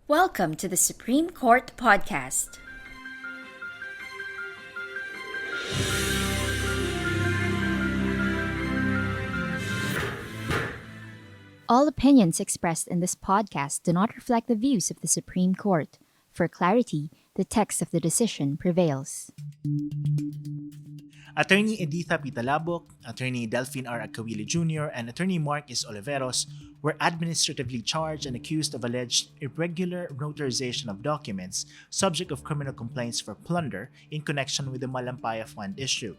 Welcome to the Supreme Court Podcast. All opinions expressed in this podcast do not reflect the views of the Supreme Court. For clarity, the text of the decision prevails. Attorney Editha P. Talaboc, Attorney Delfin R. Agcaoili Jr., and Attorney Oliveros were administratively charged and accused of alleged irregular notarization of documents subject of criminal complaints for plunder in connection with the Malampaya Fund issue.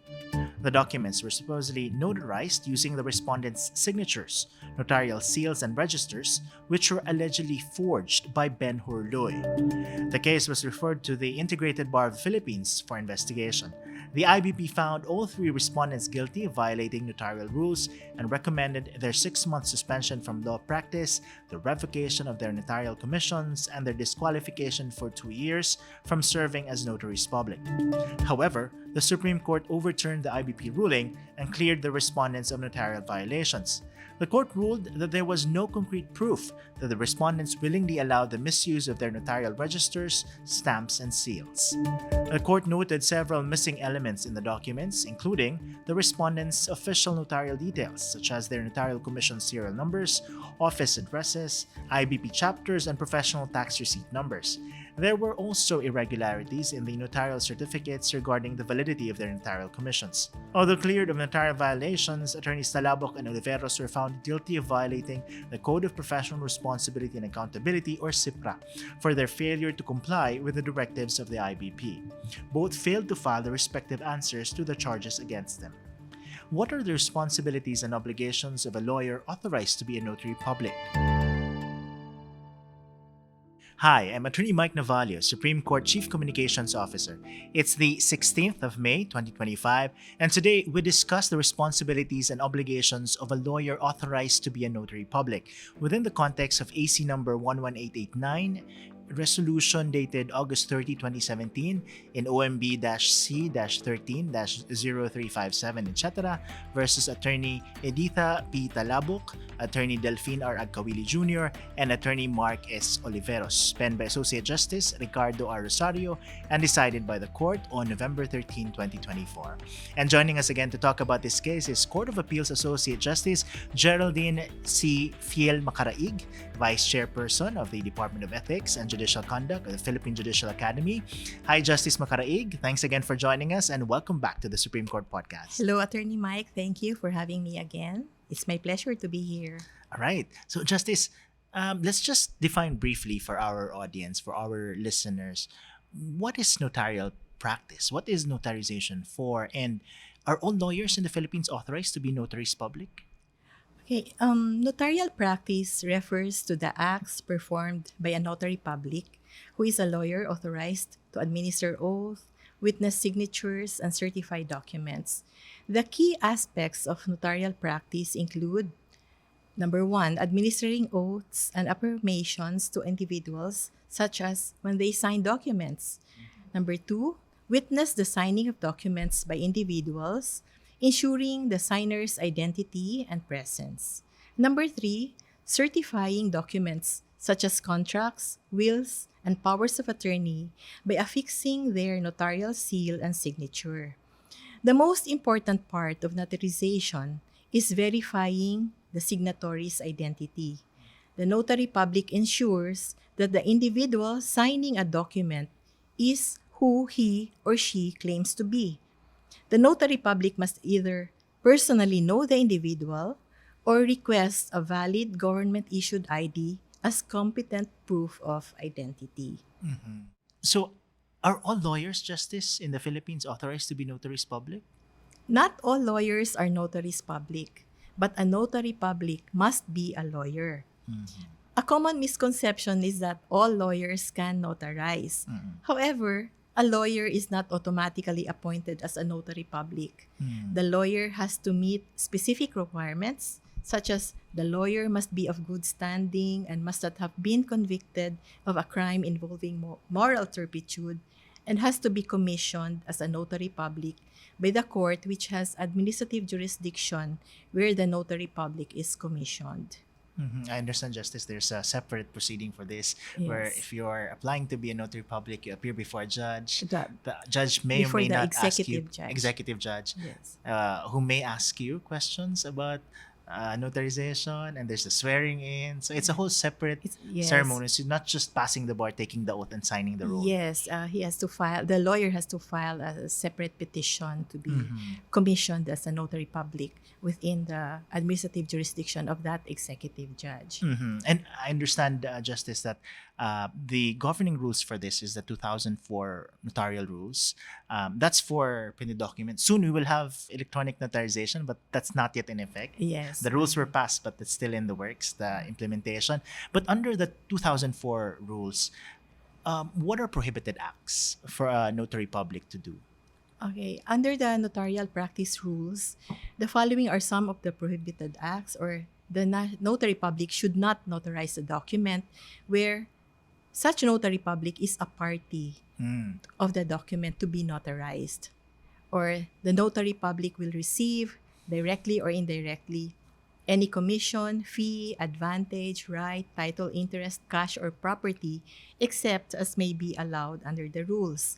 The documents were supposedly notarized using the respondents' signatures, notarial seals, and registers, which were allegedly forged by Ben Hurloy. The case was referred to the Integrated Bar of the Philippines for investigation. The IBP found all three respondents guilty of violating notarial rules and recommended their 6-month suspension from law practice, the revocation of their notarial commissions, and their disqualification for 2 years from serving as notaries public. However, the Supreme Court overturned the IBP ruling and cleared the respondents of notarial violations. The court ruled that there was no concrete proof that the respondents willingly allowed the misuse of their notarial registers, stamps, and seals. The court noted several missing elements in the documents, including the respondents' official notarial details, such as their notarial commission serial numbers, office addresses, IBP chapters, and professional tax receipt numbers. There were also irregularities in the notarial certificates regarding the validity of their notarial commissions. Although cleared of notarial violations, Attorneys Talaboc and Oliveros were found guilty of violating the Code of Professional Responsibility and Accountability, or CIPRA, for their failure to comply with the directives of the IBP. Both failed to file the respective answers to the charges against them. What are the responsibilities and obligations of a lawyer authorized to be a notary public? Hi, I'm Attorney Mike Navallo, Supreme Court Chief Communications Officer. It's the 16th of May, 2025, and today we discuss the responsibilities and obligations of a lawyer authorized to be a notary public within the context of AC number 11889, resolution dated August 30, 2017 in OMB-C-13-0357, etc. versus Attorney Editha P. Talaboc, Attorney Delfin R. Agcaoili Jr., and Attorney Mark S. Oliveros, penned by Associate Justice Ricardo R. Rosario and decided by the court on November 13, 2024. And joining us again to talk about this case is Court of Appeals Associate Justice Geraldine C. Fiel-Macaraig, Vice Chairperson of the Department of Ethics and Judicial Conduct of the Philippine Judicial Academy. Hi, Justice Macaraig. Thanks again for joining us and welcome back to the Supreme Court Podcast. Hello, Attorney Mike. Thank you for having me again. It's my pleasure to be here. All right. So, Justice, let's just define briefly for our audience, for our listeners, what is notarial practice? What is notarization for? And are all lawyers in the Philippines authorized to be notaries public? Okay, notarial practice refers to the acts performed by a notary public who is a lawyer authorized to administer oath, witness signatures, and certify documents. The key aspects of notarial practice include: number 1, administering oaths and affirmations to individuals, such as when they sign documents. Number 2, witness the signing of documents by individuals, ensuring the signer's identity and presence. Number 3, certifying documents such as contracts, wills, and powers of attorney by affixing their notarial seal and signature. The most important part of notarization is verifying the signatory's identity. The notary public ensures that the individual signing a document is who he or she claims to be. The notary public must either personally know the individual or request a valid government-issued ID as competent proof of identity. Mm-hmm. So, are all lawyers, Justice, in the Philippines authorized to be notaries public? Not all lawyers are notaries public, but a notary public must be a lawyer. Mm-hmm. A common misconception is that all lawyers can notarize. Mm-hmm. However, a lawyer is not automatically appointed as a notary public. The lawyer has to meet specific requirements, such as the lawyer must be of good standing and must not have been convicted of a crime involving moral turpitude, and has to be commissioned as a notary public by the court which has administrative jurisdiction where the notary public is commissioned. I understand, Justice. There's a separate proceeding for this, where Yes. if you're applying to be a notary public, you appear before a judge. The, The judge may or before may the not ask you, executive judge. executive judge, Yes. who may ask you questions about notarization, and there's the swearing in. So it's a whole separate It's yes. ceremony. So not just passing the bar, taking the oath, and signing the roll. Yes, he has to file. The lawyer has to file a separate petition to be commissioned as a notary public within the administrative jurisdiction of that executive judge. And I understand, Justice, that the governing rules for this is the 2004 notarial rules. That's for printed documents. Soon we will have electronic notarization, but that's not yet in effect. Yes. The rules were passed, but it's still in the works, the implementation. But under the 2004 rules, what are prohibited acts for a notary public to do? Okay, under the notarial practice rules, the following are some of the prohibited acts, or the notary public should not notarize a document where such notary public is a party of the document to be notarized, or the notary public will receive, directly or indirectly, any commission, fee, advantage, right, title, interest, cash, or property, except as may be allowed under the rules.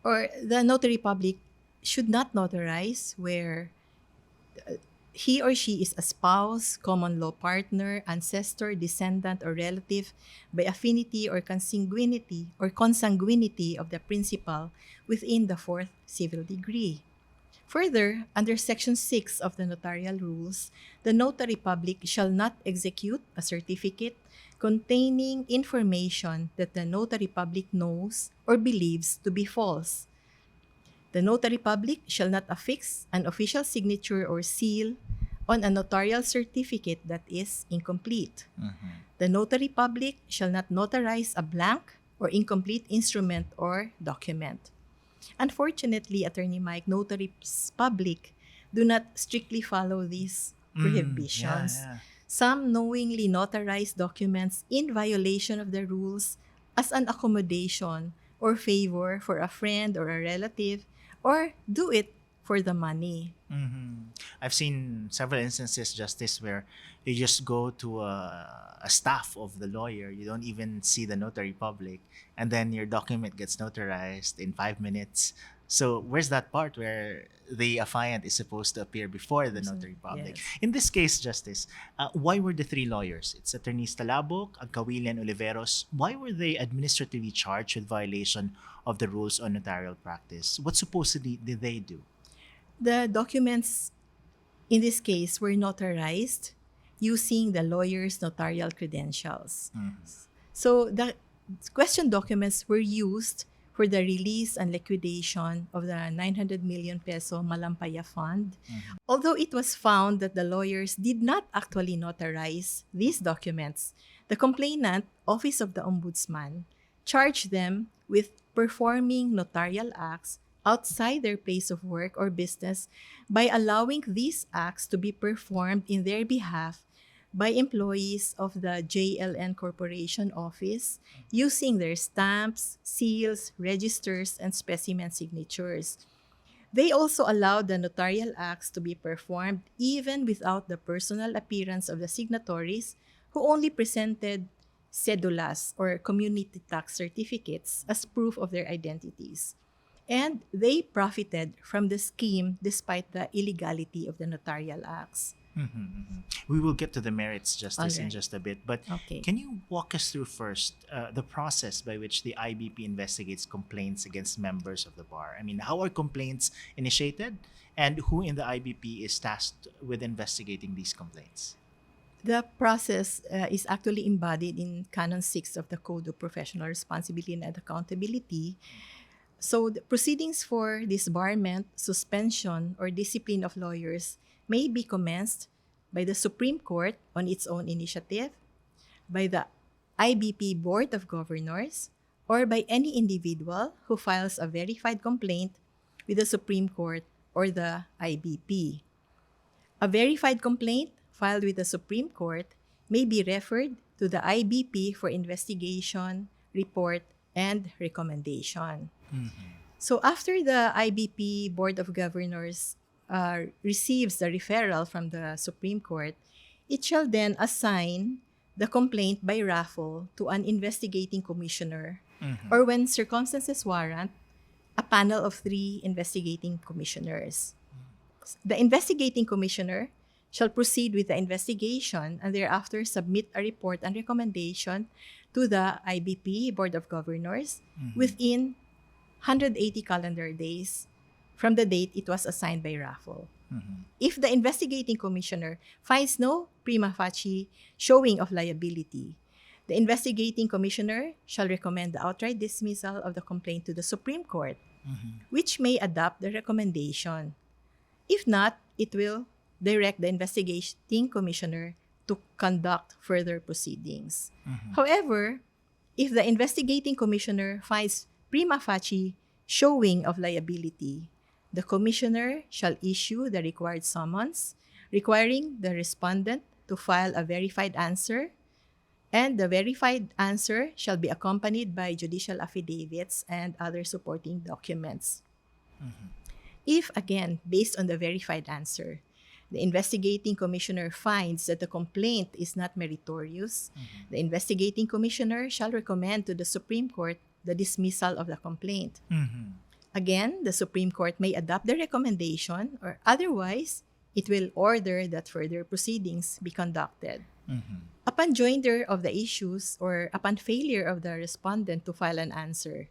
Or the notary public should not notarize where he or she is a spouse, common law partner, ancestor, descendant, or relative by affinity or consanguinity of the principal within the fourth civil degree. Further, under Section 6 of the Notarial Rules, the notary public shall not execute a certificate containing information that the notary public knows or believes to be false. The notary public shall not affix an official signature or seal on a notarial certificate that is incomplete. The notary public shall not notarize a blank or incomplete instrument or document. Unfortunately, Attorney Mike, notaries public do not strictly follow these prohibitions. Yeah. Some knowingly notarize documents in violation of the rules as an accommodation or favor for a friend or a relative, or do it for the money. I've seen several instances, Justice, where you just go to a staff of the lawyer. You don't even see the notary public, and then your document gets notarized in 5 minutes. So where's that part where the affiant is supposed to appear before the notary public? Yes. In this case, Justice, why were the three lawyers, it's attorneys Talaboc, Agcaoili, and Oliveros, why were they administratively charged with violation of the rules on notarial practice? What supposedly did they do? The documents in this case were notarized using the lawyer's notarial credentials. So the question documents were used for the release and liquidation of the 900 million peso Malampaya Fund. Although it was found that the lawyers did not actually notarize these documents, the complainant, Office of the Ombudsman, charged them with performing notarial acts outside their place of work or business by allowing these acts to be performed in their behalf by employees of the JLN Corporation Office using their stamps, seals, registers, and specimen signatures. They also allowed the notarial acts to be performed even without the personal appearance of the signatories, who only presented cedulas or community tax certificates as proof of their identities. And they profited from the scheme despite the illegality of the notarial acts. We will get to the merits, Justice, in Alright. just a bit. But Okay. can you walk us through first the process by which the IBP investigates complaints against members of the bar? I mean, how are complaints initiated, and who in the IBP is tasked with investigating these complaints? The process is actually embodied in Canon 6 of the Code of Professional Responsibility and Accountability. So the proceedings for disbarment, suspension, or discipline of lawyers may be commenced by the Supreme Court on its own initiative, by the IBP Board of Governors, or by any individual who files a verified complaint with the Supreme Court or the IBP. A verified complaint filed with the Supreme Court may be referred to the IBP for investigation, report, and recommendation. So after the IBP Board of Governors receives the referral from the Supreme Court, It shall then assign the complaint by raffle to an investigating commissioner, or when circumstances warrant, a panel of 3 investigating commissioners. The investigating commissioner shall proceed with the investigation and thereafter submit a report and recommendation to the IBP Board of Governors within 180 calendar days from the date it was assigned by raffle. If the investigating commissioner finds no prima facie showing of liability, the investigating commissioner shall recommend the outright dismissal of the complaint to the Supreme Court, which may adopt the recommendation. If not, it will direct the investigating commissioner to conduct further proceedings. However, if the investigating commissioner finds prima facie showing of liability, the commissioner shall issue the required summons, requiring the respondent to file a verified answer, and the verified answer shall be accompanied by judicial affidavits and other supporting documents. If, again, based on the verified answer, the investigating commissioner finds that the complaint is not meritorious, the investigating commissioner shall recommend to the Supreme Court the dismissal of the complaint. Again, the Supreme Court may adopt the recommendation, or otherwise, it will order that further proceedings be conducted. Upon joinder of the issues or upon failure of the respondent to file an answer,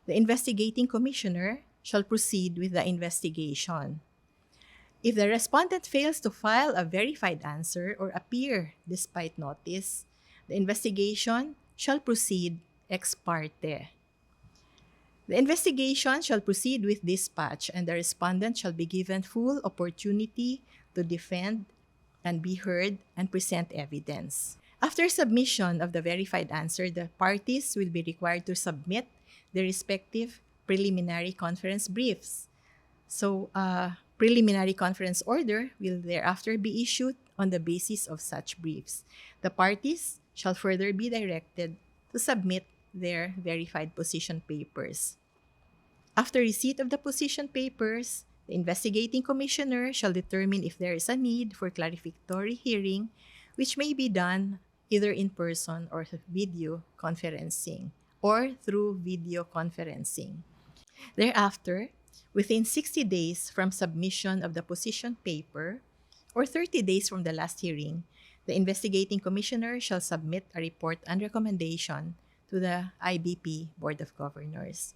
the investigating commissioner shall proceed with the investigation. If the respondent fails to file a verified answer or appear despite notice, the investigation shall proceed ex parte. The investigation shall proceed with dispatch, and the respondent shall be given full opportunity to defend and be heard and present evidence. After submission of the verified answer, the parties will be required to submit their respective preliminary conference briefs. So, a preliminary conference order will thereafter be issued on the basis of such briefs. The parties shall further be directed to submit their verified position papers. After receipt of the position papers, the investigating commissioner shall determine if there is a need for clarificatory hearing, which may be done either in person or video conferencing or through video conferencing. Thereafter, within 60 days from submission of the position paper or 30 days from the last hearing, the investigating commissioner shall submit a report and recommendation to the IBP Board of Governors.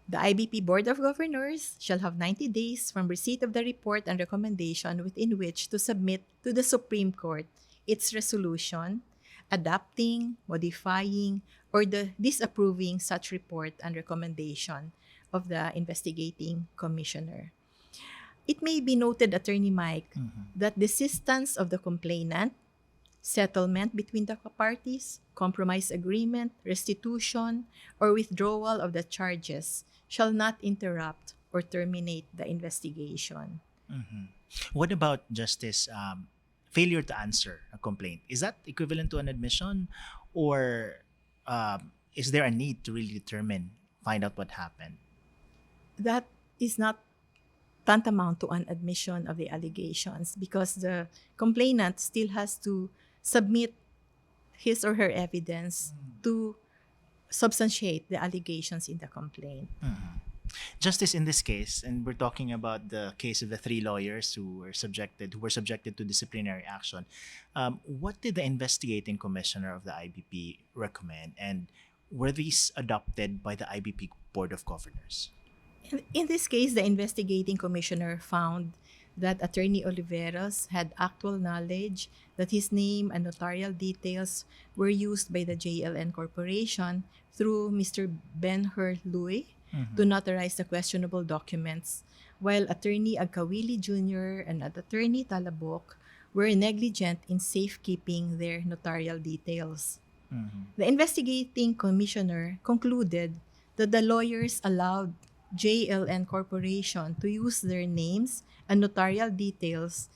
The IBP Board of Governors shall have 90 days from receipt of the report and recommendation within which to submit to the Supreme Court its resolution adopting, modifying, or disapproving such report and recommendation of the investigating commissioner. It may be noted, Attorney Mike, that desistance of the complainant, settlement between the parties, compromise agreement, restitution, or withdrawal of the charges shall not interrupt or terminate the investigation. What about Justice failure to answer a complaint? Is that equivalent to an admission, or is there a need to really find out what happened? That is not tantamount to an admission of the allegations because the complainant still has to submit his or her evidence to substantiate the allegations in the complaint. Justice, in this case, and we're talking about the case of the 3 lawyers who were subjected to disciplinary action, what did the investigating commissioner of the IBP recommend, and were these adopted by the IBP Board of Governors? In this case, the investigating commissioner found that Attorney Oliveros had actual knowledge that his name and notarial details were used by the JLN Corporation through Mr. Ben-Hur Louis to notarize the questionable documents, while Attorney Agcaoili Jr. and Attorney Talaboc were negligent in safekeeping their notarial details. The investigating commissioner concluded that the lawyers allowed JLN Corporation to use their names and notarial details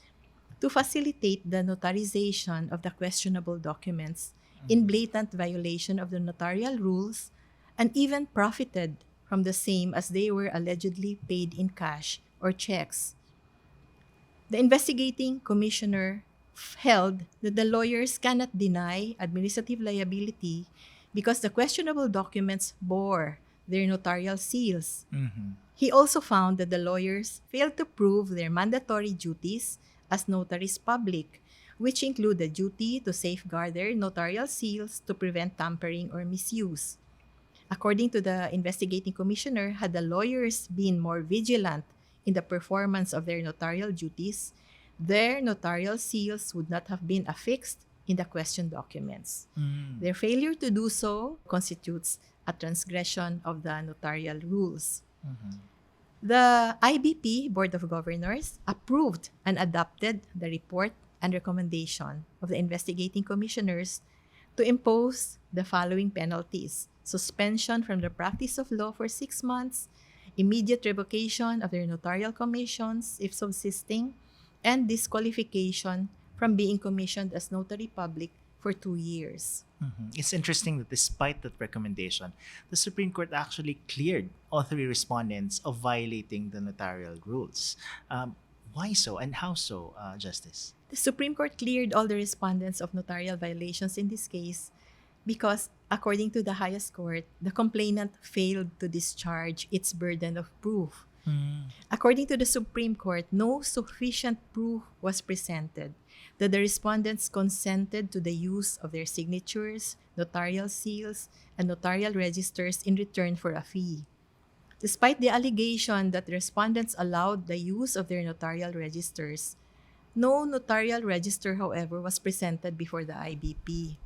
to facilitate the notarization of the questionable documents in blatant violation of the notarial rules, and even profited from the same as they were allegedly paid in cash or checks. The investigating commissioner held that the lawyers cannot deny administrative liability because the questionable documents bore their notarial seals. He also found that the lawyers failed to prove their mandatory duties as notaries public, which include the duty to safeguard their notarial seals to prevent tampering or misuse. According to the investigating commissioner, had the lawyers been more vigilant in the performance of their notarial duties, their notarial seals would not have been affixed in the questioned documents. Their failure to do so constitutes a transgression of the notarial rules. The IBP Board of Governors approved and adopted the report and recommendation of the investigating commissioners to impose the following penalties: suspension from the practice of law for 6 months, immediate revocation of their notarial commissions if subsisting, and disqualification from being commissioned as notary public for 2 years. It's interesting that despite that recommendation, the Supreme Court actually cleared all three respondents of violating the notarial rules. Why so, and how so, Justice? The Supreme Court cleared all the respondents of notarial violations in this case because, according to the highest court, the complainant failed to discharge its burden of proof. According to the Supreme Court, no sufficient proof was presented that the respondents consented to the use of their signatures, notarial seals, and notarial registers in return for a fee. Despite the allegation that the respondents allowed the use of their notarial registers, no notarial register, however, was presented before the IBP.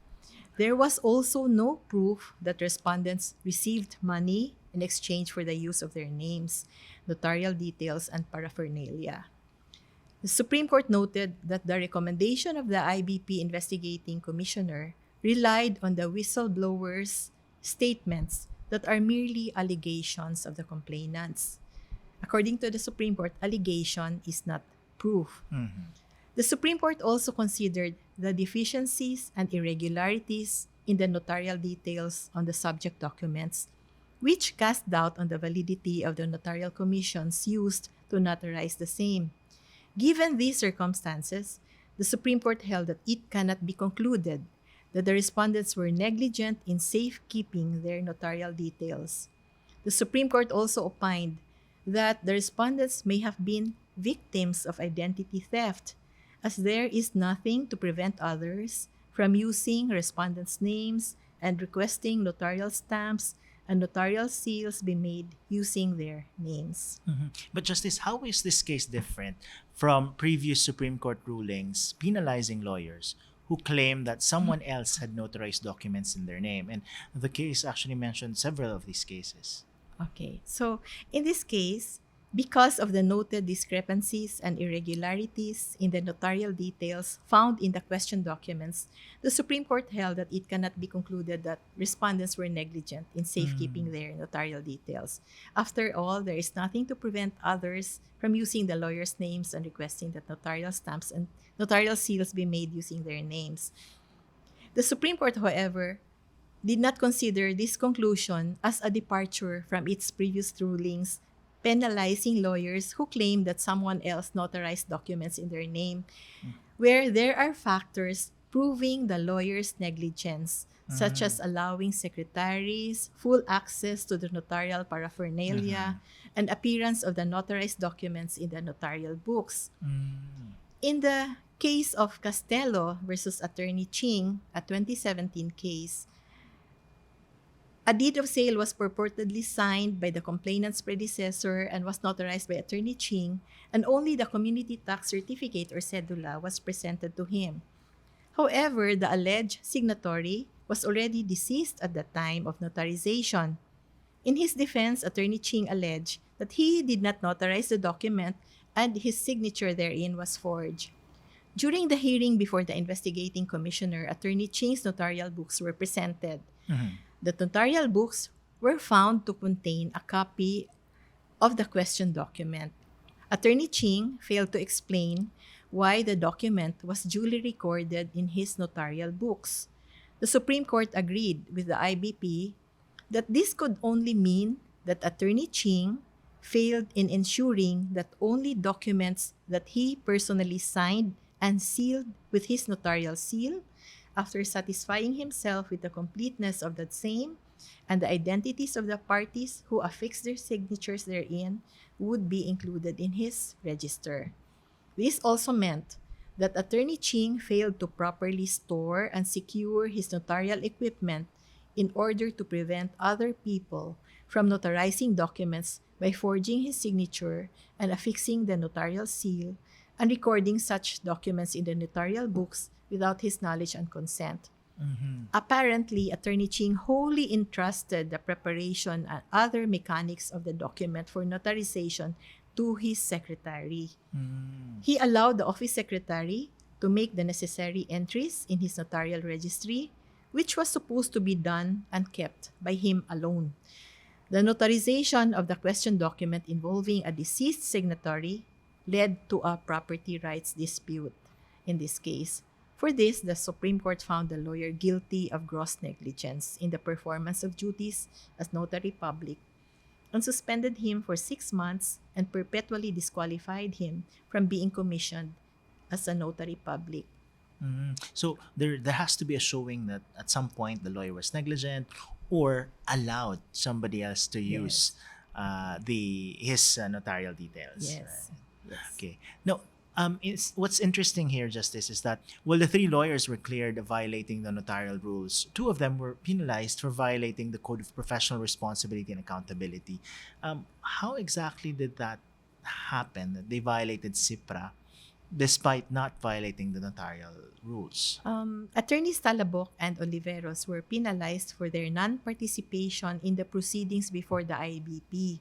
There was also no proof that respondents received money in exchange for the use of their names, notarial details, and paraphernalia. The Supreme Court noted that the recommendation of the IBP investigating commissioner relied on the whistleblower's statements that are merely allegations of the complainants. According to the Supreme Court, allegation is not proof. The Supreme Court also considered the deficiencies and irregularities in the notarial details on the subject documents, which cast doubt on the validity of the notarial commissions used to notarize the same. Given these circumstances, the Supreme Court held that it cannot be concluded that the respondents were negligent in safekeeping their notarial details. The Supreme Court also opined that the respondents may have been victims of identity theft, as there is nothing to prevent others from using respondents' names and requesting notarial stamps and notarial seals be made using their names. But Justice, how is this case different from previous Supreme Court rulings penalizing lawyers who claim that someone else had notarized documents in their name? And the case actually mentioned several of these cases. Okay, so in this case, because of the noted discrepancies and irregularities in the notarial details found in the questioned documents, the Supreme Court held that it cannot be concluded that respondents were negligent in safekeeping their notarial details. After all, there is nothing to prevent others from using the lawyers' names and requesting that notarial stamps and notarial seals be made using their names. The Supreme Court, however, did not consider this conclusion as a departure from its previous rulings penalizing lawyers who claim that someone else notarized documents in their name, where there are factors proving the lawyer's negligence, such as allowing secretaries full access to the notarial paraphernalia and appearance of the notarized documents in the notarial books. In the case of Castello versus Attorney Ching, a 2017 case, a deed of sale was purportedly signed by the complainant's predecessor and was notarized by Attorney Ching, and only the community tax certificate or cedula was presented to him. However, the alleged signatory was already deceased at the time of notarization. In his defense, Attorney Ching alleged that he did not notarize the document and his signature therein was forged. During the hearing before the investigating commissioner, Attorney Ching's notarial books were presented. The notarial books were found to contain a copy of the questioned document. Attorney Ching failed to explain why the document was duly recorded in his notarial books. The Supreme Court agreed with the IBP that this could only mean that Attorney Ching failed in ensuring that only documents that he personally signed and sealed with his notarial seal, after satisfying himself with the completeness of that same and the identities of the parties who affix their signatures therein, would be included in his register. This also meant that Attorney Ching failed to properly store and secure his notarial equipment in order to prevent other people from notarizing documents by forging his signature and affixing the notarial seal and recording such documents in the notarial books without his knowledge and consent. Apparently, Attorney Ching wholly entrusted the preparation and other mechanics of the document for notarization to his secretary. He allowed the office secretary to make the necessary entries in his notarial registry, which was supposed to be done and kept by him alone. The notarization of the questioned document involving a deceased signatory led to a property rights dispute in this case. For this, the Supreme Court found the lawyer guilty of gross negligence in the performance of duties as notary public and suspended him for 6 months and perpetually disqualified him from being commissioned as a notary public. So there has to be a showing that at some point the lawyer was negligent or allowed somebody else to use his notarial details. Yes. Right? Okay. Now, what's interesting here, Justice, is that while the 3 lawyers were cleared of violating the notarial rules, 2 of them were penalized for violating the Code of Professional Responsibility and Accountability. How exactly did that happen? That they violated CIPRA despite not violating the notarial rules? Attorneys Talaboc and Oliveros were penalized for their non-participation in the proceedings before the IBP.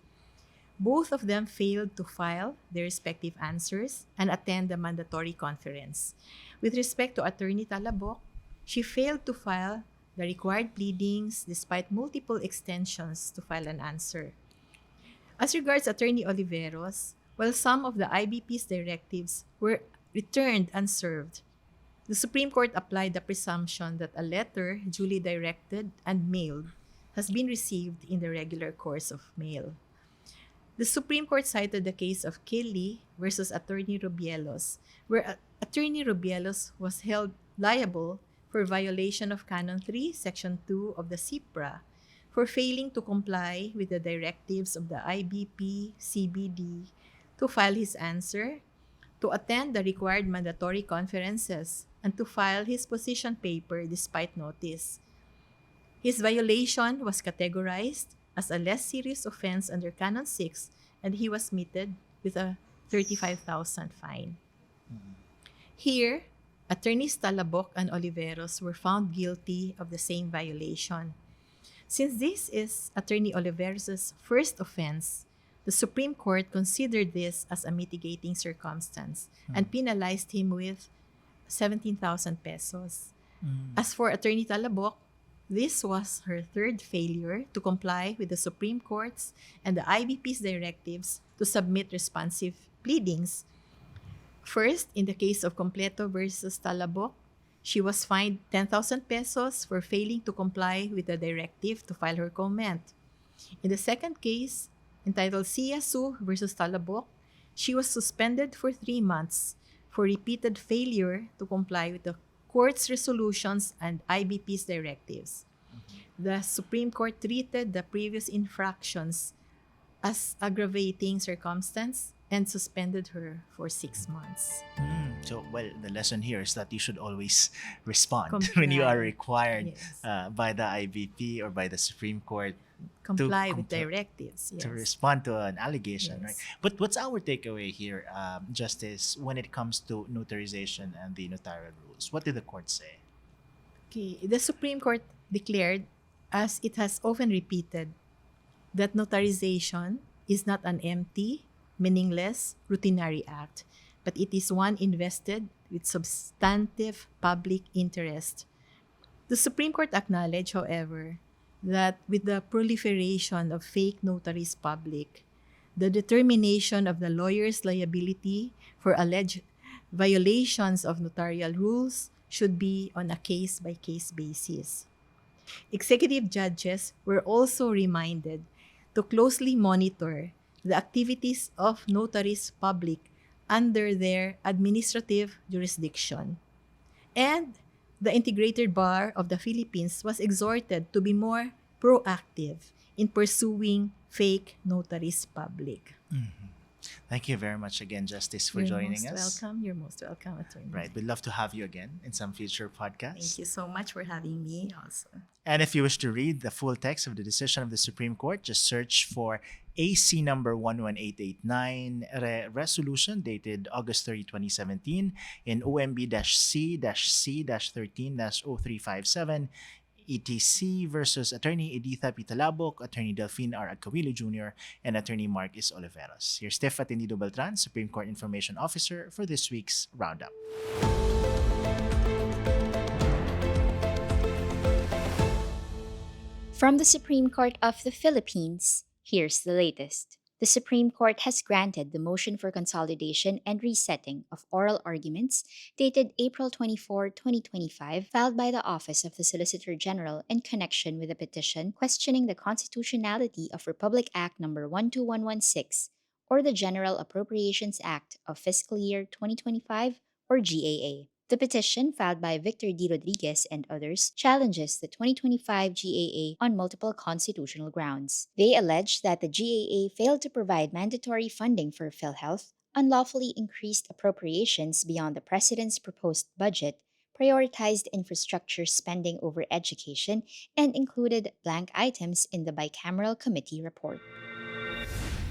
Both of them failed to file their respective answers and attend the mandatory conference. With respect to Attorney Talaboc, she failed to file the required pleadings despite multiple extensions to file an answer. As regards Attorney Oliveros, while some of the IBP's directives were returned unserved, the Supreme Court applied the presumption that a letter duly directed and mailed has been received in the regular course of mail. The Supreme Court cited the case of Kelly versus Attorney Rubielos, where Attorney Rubielos was held liable for violation of Canon 3, Section 2 of the CIPRA for failing to comply with the directives of the IBP CBD to file his answer, to attend the required mandatory conferences, and to file his position paper despite notice. His violation was categorized as a less serious offense under Canon 6, and he was meted with a 35,000 fine. Here, Attorneys Talaboc and Oliveros were found guilty of the same violation. Since this is Attorney Oliveros' first offense, the Supreme Court considered this as a mitigating circumstance and penalized him with 17,000 pesos. As for Attorney Talaboc, this was her third failure to comply with the Supreme Court's and the IBP's directives to submit responsive pleadings. First, in the case of Completo versus Talaboc, she was fined 10,000 pesos for failing to comply with the directive to file her comment. In the second case, entitled Siasu versus Talaboc, she was suspended for 3 months for repeated failure to comply with the Court's resolutions and IBP's directives. The Supreme Court treated the previous infractions as aggravating circumstance and suspended her for 6 months. So, the lesson here is that you should always respond when you are required by the IBP or by the Supreme Court comply with directives. To respond to an allegation, Yes. right? But what's our takeaway here, Justice, when it comes to notarization and the notarial rules? What did the court say? Okay, the Supreme Court declared, as it has often repeated, that notarization is not an empty, meaningless, routinary act, but it is one invested with substantive public interest. The Supreme Court acknowledged, however, that with the proliferation of fake notaries public, the determination of the lawyer's liability for alleged violations of notarial rules should be on a case-by-case basis. Executive judges were also reminded to closely monitor the activities of notaries public under their administrative jurisdiction. And the Integrated Bar of the Philippines was exhorted to be more proactive in pursuing fake notaries public. Thank you very much again, Justice, for You're joining most us. welcome. You're most welcome, Attorney. Right, we'd love to have you again in some future Thank podcasts. you so much for having me also. And if you wish to read the full text of the decision of the Supreme Court, just search for AC number 11889, resolution dated August 30, 2017, in OMB-C-C-13-0357, ETC versus Attorney Editha P. Talaboc, Attorney Delfin R. Agcaoili Jr., and Attorney Marquis Oliveros. Here's Steph Atendido Beltran, Supreme Court Information Officer, for this week's Roundup. From the Supreme Court of the Philippines, here's the latest. The Supreme Court has granted the motion for consolidation and resetting of oral arguments dated April 24, 2025, filed by the Office of the Solicitor General in connection with a petition questioning the constitutionality of Republic Act No. 12116, or the General Appropriations Act of Fiscal Year 2025, or GAA. The petition, filed by Victor D. Rodriguez and others, challenges the 2025 GAA on multiple constitutional grounds. They allege that the GAA failed to provide mandatory funding for PhilHealth, unlawfully increased appropriations beyond the President's proposed budget, prioritized infrastructure spending over education, and included blank items in the bicameral committee report.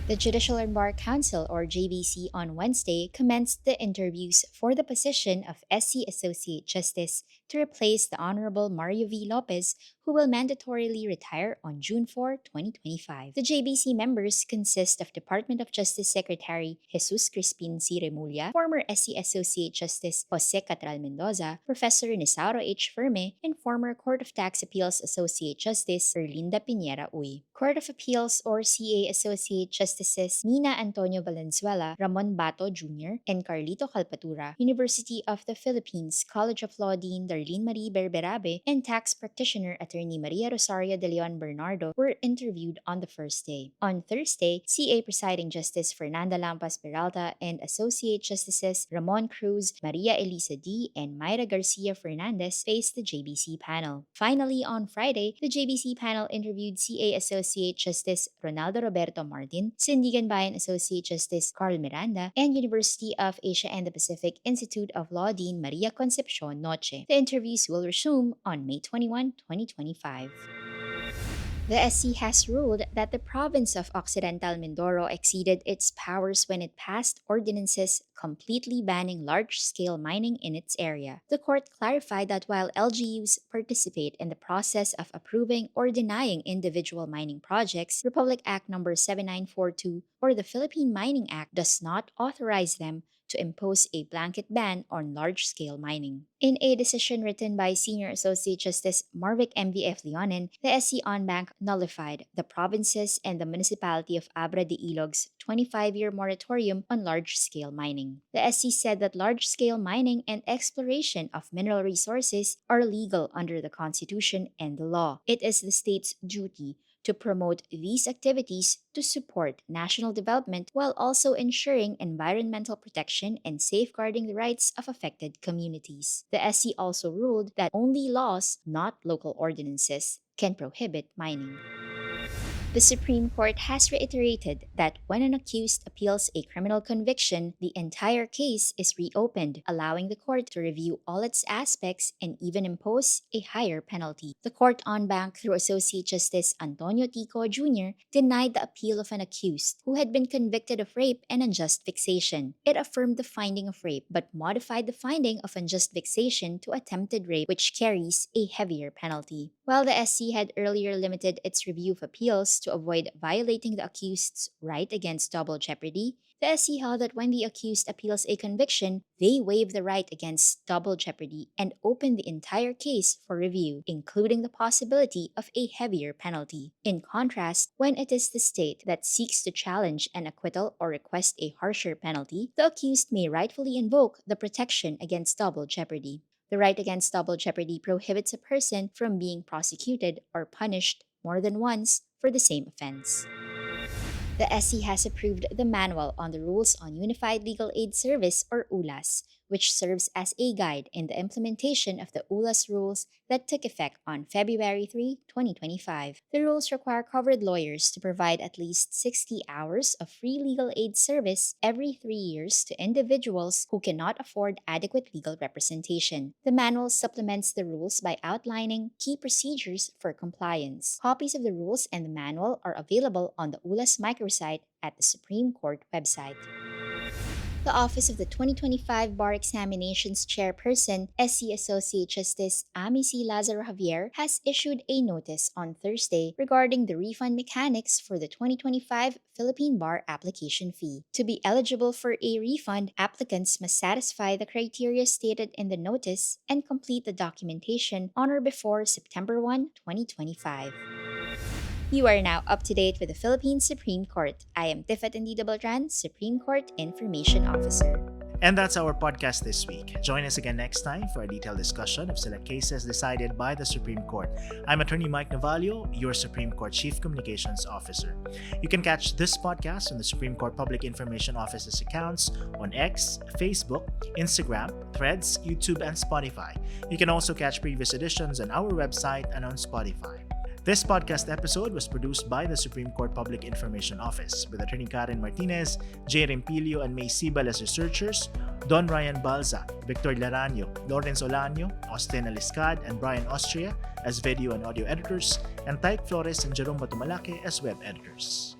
The Judicial and Bar Council, or JBC, on Wednesday commenced the interviews for the position of SC Associate Justice to replace the Honorable Mario V. Lopez, who will mandatorily retire on June 4, 2025. The JBC members consist of Department of Justice Secretary Jesus Crispin C. Remulla, former SC Associate Justice Jose Catral Mendoza, Professor Nisauro H. Ferme, and former Court of Tax Appeals Associate Justice Erlinda Piñera Uy. Court of Appeals, or CA Associate Justices Nina Antonio Valenzuela, Ramon Bato Jr., and Carlito Calpatura, University of the Philippines College of Law Dean Darlene Marie Berberabe, and tax practitioner Attorney Maria Rosario de Leon Bernardo were interviewed on the first day. On Thursday, CA Presiding Justice Fernanda Lampas Peralta and Associate Justices Ramon Cruz, Maria Elisa D., and Mayra Garcia Fernandez faced the JBC panel. Finally, on Friday, the JBC panel interviewed CA Associate Justice Ronaldo Roberto Martin, Sindigan Bayan Associate Justice Carl Miranda, and University of Asia and the Pacific Institute of Law Dean Maria Concepcion Noche. The interviews will resume on May 21, 2025. The SC has ruled that the province of Occidental Mindoro exceeded its powers when it passed ordinances completely banning large-scale mining in its area. The court clarified that while LGUs participate in the process of approving or denying individual mining projects, Republic Act No. 7942 or the Philippine Mining Act does not authorize them to impose a blanket ban on large-scale mining. In a decision written by Senior Associate Justice Marvic MVF Leonin, the SC en banc nullified the provinces and the municipality of Abra de Ilog's 25-year moratorium on large-scale mining. The SC said that large-scale mining and exploration of mineral resources are legal under the Constitution and the law. It is the state's duty to promote these activities to support national development while also ensuring environmental protection and safeguarding the rights of affected communities. The SC also ruled that only laws, not local ordinances, can prohibit mining. The Supreme Court has reiterated that when an accused appeals a criminal conviction, the entire case is reopened, allowing the court to review all its aspects and even impose a higher penalty. The court en banc, through Associate Justice Antonio Tico Jr., denied the appeal of an accused who had been convicted of rape and unjust vexation. It affirmed the finding of rape, but modified the finding of unjust vexation to attempted rape, which carries a heavier penalty. While the SC had earlier limited its review of appeals to avoid violating the accused's right against double jeopardy, the SC held that when the accused appeals a conviction, they waive the right against double jeopardy and open the entire case for review, including the possibility of a heavier penalty. In contrast, when it is the state that seeks to challenge an acquittal or request a harsher penalty, the accused may rightfully invoke the protection against double jeopardy. The right against double jeopardy prohibits a person from being prosecuted or punished more than once for the same offense. The SC has approved the Manual on the Rules on Unified Legal Aid Service or ULAS, which serves as a guide in the implementation of the ULAS rules that took effect on February 3, 2025. The rules require covered lawyers to provide at least 60 hours of free legal aid service every 3 years to individuals who cannot afford adequate legal representation. The manual supplements the rules by outlining key procedures for compliance. Copies of the rules and the manual are available on the ULAS microsite at the Supreme Court website. The Office of the 2025 Bar Examinations Chairperson, SC Associate Justice C. Lazaro Javier, has issued a notice on Thursday regarding the refund mechanics for the 2025 Philippine Bar application fee. To be eligible for a refund, applicants must satisfy the criteria stated in the notice and complete the documentation on or before September 1, 2025. You are now up to date with the Philippine Supreme Court. I am Tifat Beltran, Supreme Court Information Officer. And that's our podcast this week. Join us again next time for a detailed discussion of select cases decided by the Supreme Court. I'm Attorney Mike Navallo, your Supreme Court Chief Communications Officer. You can catch this podcast on the Supreme Court Public Information Office's accounts on X, Facebook, Instagram, Threads, YouTube, and Spotify. You can also catch previous editions on our website and on Spotify. This podcast episode was produced by the Supreme Court Public Information Office with Attorney Karen Martinez, J. Rempilio, and May Sibal as researchers, Don Ryan Balza, Victor Laranio, Lawrence Olanio, Austin Aliscad, and Brian Austria as video and audio editors, and Tyke Flores and Jerome Batumalake as web editors.